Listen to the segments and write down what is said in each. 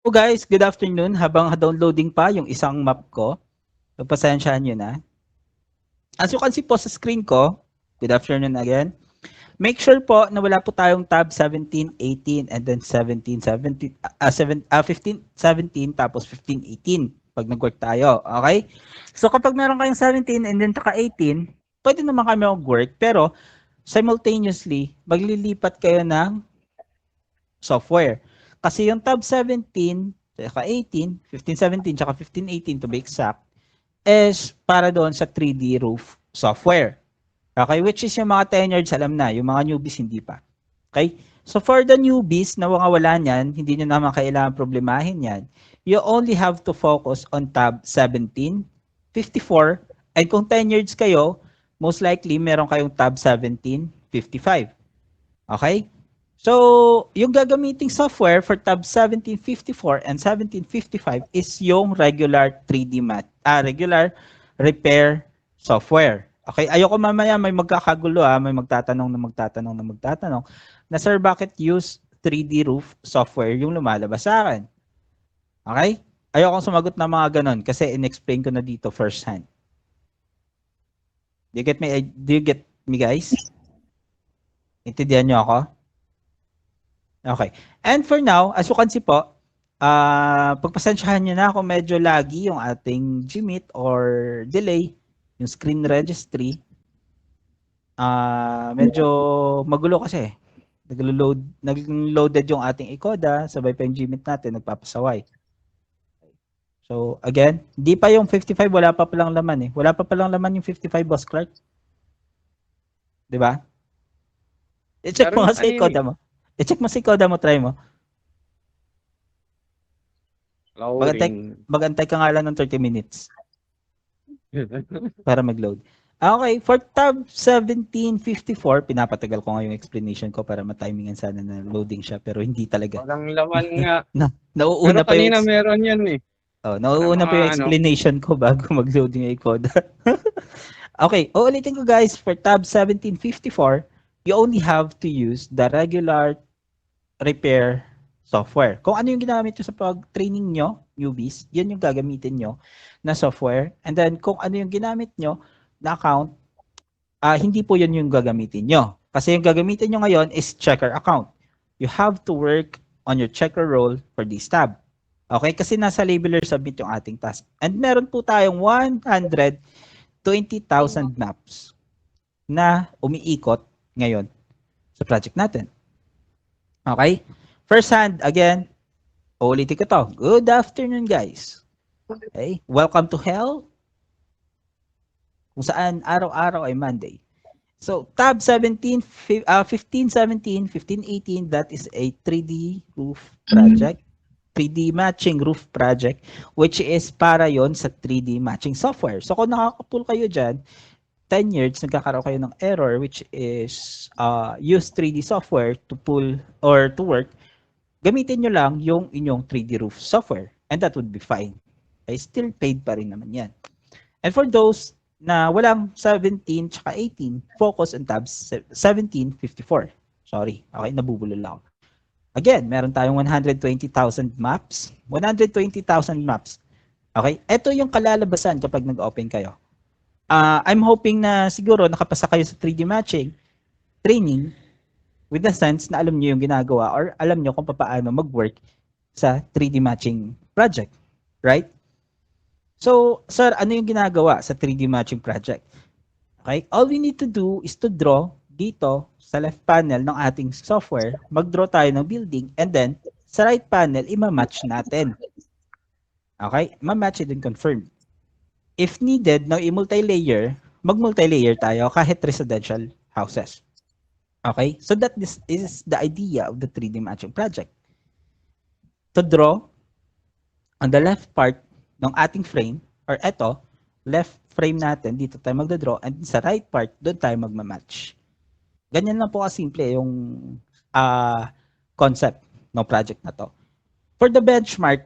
So guys, good afternoon. Habang downloading pa yung isang map ko, pagpasensyahan nyo na. As you can see po sa screen ko, good afternoon again. Make sure po na wala po tayong tab 17, 18, and then 17, 17, 15, 17, tapos 15, 18 pag nag-work tayo. Okay? So kapag meron kayong 17 and then taka 18, pwede naman kami mag-work, pero simultaneously, maglilipat kayo ng software. Kasi yung tab 17, saka 18, 15, 17, saka 15, 18 to be exact, is para doon sa 3D roof software. Okay, which is yung mga tenured alam na, yung mga newbies hindi pa. Okay? So for the newbies na mga wala niyan, hindi nyo naman kailangan problemahin yan. You only have to focus on tab 17, 54, and kung tenured kayo, most likely meron kayong tab 17, 55. Okay? So, yung gagamiting software for tab 1754 and 1755 is yung regular 3D regular repair software. Okay, ayoko mamaya may magkakagulo may magtatanong na sir bakit use 3D roof software yung lumalabas sa akin. Okay? Ayokong sumagot ng mga ganon kasi in-explain ko na dito first hand. Do you get me guys? Intindihan niyo ako? Okay. And for now, as you can see po, pagpasensyahan nyo na kung medyo laggy yung ating Gmeet or delay, yung screen registry. Medyo magulo kasi. Nag-loaded yung ating Ecoda, sabay pa yung Gmeet natin, nagpapasaway. So, again, di pa yung 55, wala pa palang laman eh. Wala pa palang laman yung 55, Boss Clark. Di ba? I-check mo nga sa Ecoda mo. I-check mo sa Ecoda mo, try mo. Magantay ka nga lang ng 30 minutes para mag-load. Okay, for tab 1754, pinapatagal ko nga yung explanation ko para matimingan sana na loading siya pero hindi talaga. Walang laman nga. Nauuna Pero pa yung kanina meron yan eh. nauuna pa yung explanation ko bago mag-load yung Ecoda. Okay, uulitin ko guys, for tab 1754, you only have to use the regular repair software. Kung ano yung ginamit nyo sa pag-training nyo, newbies, yan yung gagamitin nyo na software. And then, kung ano yung ginamit nyo na account, hindi po yan yung gagamitin nyo. Kasi yung gagamitin nyo ngayon is checker account. You have to work on your checker role for this tab. Okay? Kasi nasa labeler submit yung ating task. And meron po tayong 120,000 maps na umiikot ngayon sa project natin. Okay? First hand, again, ulitin ko to. Good afternoon, guys. Okay? Welcome to hell. Kung saan araw-araw ay Monday. So, tab 17, 15, 17, 15, 18, that is a 3D roof project. 3D matching roof project, which is para yon sa 3D matching software. So, kung nakaka-pull kayo dyan, 10 years, nagkakaroon kayo ng error, which is use 3D software to pull or to work, gamitin nyo lang yung inyong 3D roof software and that would be fine. Okay, still paid pa rin naman yan. And for those na walang 17 tsaka 18, focus on tabs 1754. Sorry, okay, nabubulol lang ako. Again, meron tayong 120,000 maps. 120,000 maps. Okay, ito yung kalalabasan kapag nag-open kayo. I'm hoping na siguro nakapasa kayo sa 3D matching training with the sense na alam niyo yung ginagawa or alam niyo kung paano mag-work sa 3D matching project. Right? So, sir, ano yung ginagawa sa 3D matching project? Okay? All we need to do is to draw dito sa left panel ng ating software, mag-draw tayo ng building and then sa right panel, ima-match natin. Okay? Ma-match it and confirm. If needed, na i-multi-layer, mag-multi-layer tayo kahit residential houses. Okay? So that this is the idea of the 3D matching project. To draw on the left part ng ating frame, or eto, left frame natin, dito tayo magda-draw, and sa right part, doon tayo magma-match. Ganyan lang po kasimple yung concept ng project na to. For the benchmark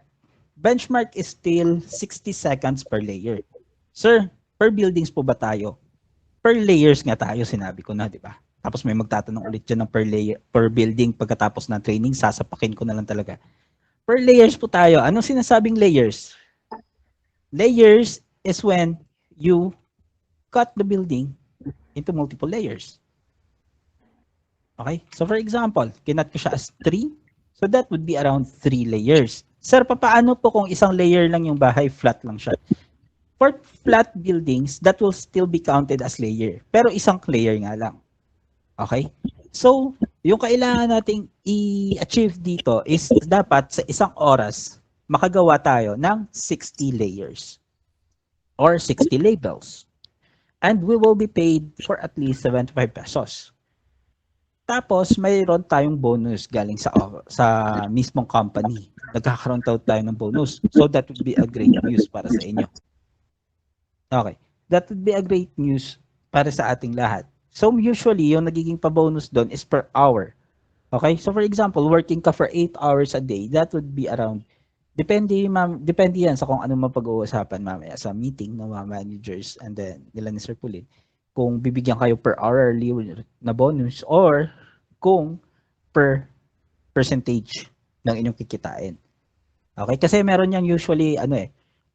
is still 60 seconds per layer. Sir, per buildings po ba tayo? Per layers nga tayo, sinabi ko na, di ba? Tapos may magtatanong ulit dyan ng per layer, per building pagkatapos ng training, sasapakin ko na lang talaga. Per layers po tayo. Anong sinasabing layers? Layers is when you cut the building into multiple layers. Okay? So for example, kinat ko siya as 3. So that would be around 3 layers. Sir, paano po kung isang layer lang yung bahay, flat lang siya? For flat buildings, that will still be counted as layer. Pero isang layer nga lang. Okay? So, yung kailangan nating i-achieve dito is dapat sa isang oras, makagawa tayo ng 60 layers or 60 labels. And we will be paid for at least 75 pesos. Tapos, mayroon tayong bonus galing sa mismong company. Nagkakaroon tayo ng bonus. So, that would be a great news para sa inyo. Okay. That would be a great news para sa ating lahat. So, usually, yung nagiging pa-bonus doon is per hour. Okay? So, for example, working ka for 8 hours a day, that would be around, depende yan sa kung ano mapag-uusapan mamaya sa meeting ng mga managers and then nila ni Sir Pulin. Kung bibigyan kayo per hourly na bonus or kung per percentage ng inyong kikitain. Okay? Kasi meron yan usually,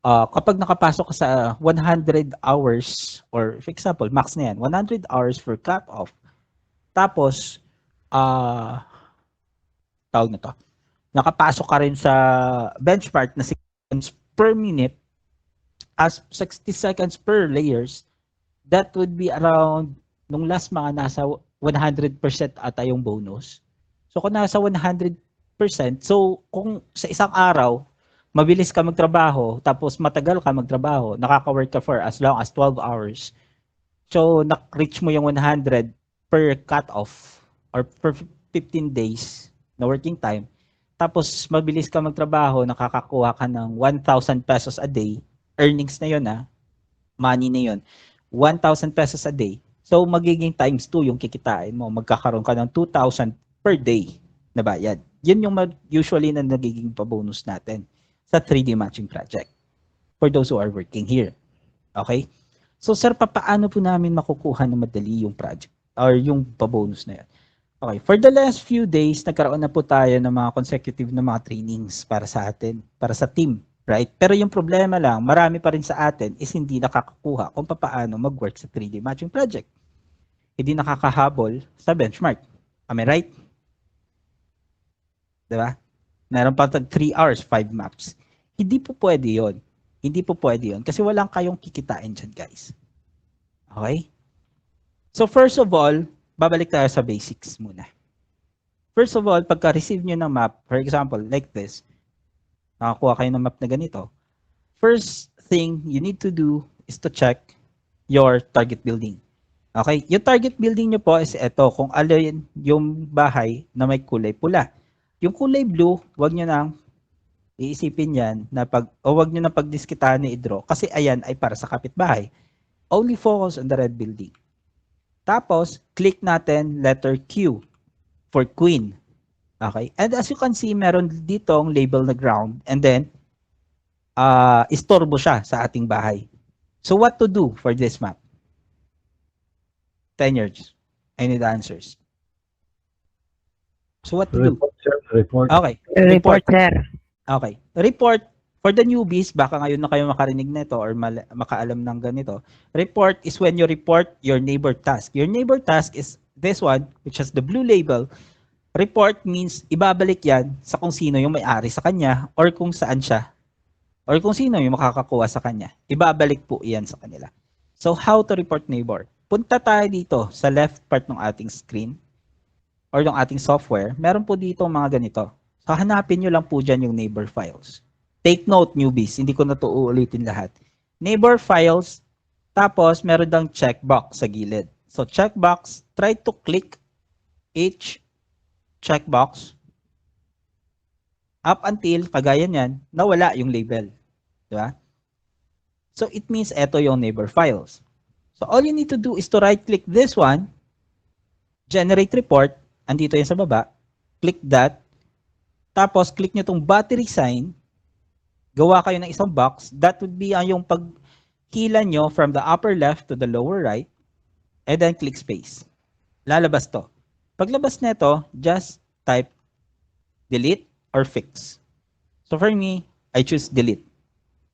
kapag nakapasok ka sa 100 hours, or for example, max na yan, 100 hours for cut-off, tapos, tawag na to, nakapasok ka rin sa benchmark na 60 seconds per minute as 60 seconds per layers, that would be around, nung last mga nasa 100% ata yung bonus. So kung nasa 100%, so kung sa isang araw, mabilis ka magtrabaho, tapos matagal ka magtrabaho, nakaka-work ka for as long as 12 hours. So na-reach mo yung 100 per cut-off or per 15 days na working time. Tapos mabilis ka magtrabaho, nakakakuha ka ng 1,000 pesos a day. Earnings na yun, money na yun. 1,000 pesos a day. So magiging times 2 yung kikitain mo. Magkakaroon ka ng 2,000 per day na bayad. Yun yung usually na nagiging pa-bonus natin sa 3D matching project for those who are working here. Okay? So sir, paano po namin makukuha na madali yung project or yung pa-bonus na yan? Okay, for the last few days, nagkaroon na po tayo ng mga consecutive na mga trainings para sa atin, para sa team, right? Pero yung problema lang, marami pa rin sa atin is hindi nakakakuha kung paano mag-work sa 3D matching project. Hindi nakakahabol sa benchmark. Am I right? Diba? Meron pa 3 hours, 5 maps. Hindi po pwede yon. Hindi po pwede yon kasi walang kayong kikitain dyan, guys. Okay? So first of all, babalik tayo sa basics muna. First of all, pagka-receive nyo ng map, for example, like this, nakakuha kayo ng map na ganito, first thing you need to do is to check your target building. Okay? Yung target building nyo po is ito, kung alin yung bahay na may kulay pula. Yung kulay blue, wag nyo nang iisipin yan na wag nyo nang pagdiskitahan ni i-draw kasi ayan ay para sa kapitbahay. Only focus on the red building. Tapos, click natin letter Q for queen. Okay? And as you can see, meron ditong label na ground and then istorbo siya sa ating bahay. So what to do for this map? 10 years. I need answers. So what to do? Report. Okay. Report, sir. Okay. Report for the newbies, baka ngayon na kayo makarinig nito or makaalam ng ganito. Report is when you report your neighbor task. Your neighbor task is this one, which has the blue label. Report means ibabalik yan sa kung sino yung may-ari sa kanya or kung saan siya or kung sino yung makakakuha sa kanya. Ibabalik po yan sa kanila. So how to report neighbor? Punta tayo dito sa left part ng ating screen or ng ating software. Meron po dito mga ganito. So hanapin nyo lang po dyan yung neighbor files. Take note, newbies, hindi ko na ito uulitin lahat. Neighbor files, tapos meron dang checkbox sa gilid. So checkbox, try to click each checkbox up until, kagaya niyan, nawala yung label. Diba? So it means eto yung neighbor files. So all you need to do is to right-click this one, generate report, andito yan sa baba, click that, tapos click nyo itong battery sign, gawa kayo ng isang box, that would be yung paghila nyo from the upper left to the lower right, and then click space. Lalabas to. Paglabas nito, just type delete or fix. So for me, I choose delete.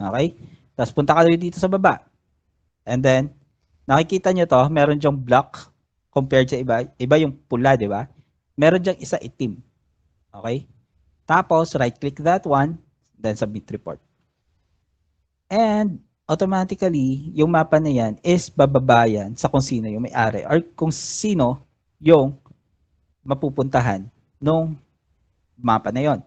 Okay? Tapos punta ka dito sa baba. And then, nakikita nyo to, meron dyang block compared sa iba. Iba yung pula, di ba? Meron dyang isa itim. Okay? Tapos, right-click that one, then submit report. And, automatically, yung mapa na yan is bababa yan sa kung sino yung may-ari or kung sino yung mapupuntahan nung mapa na yon.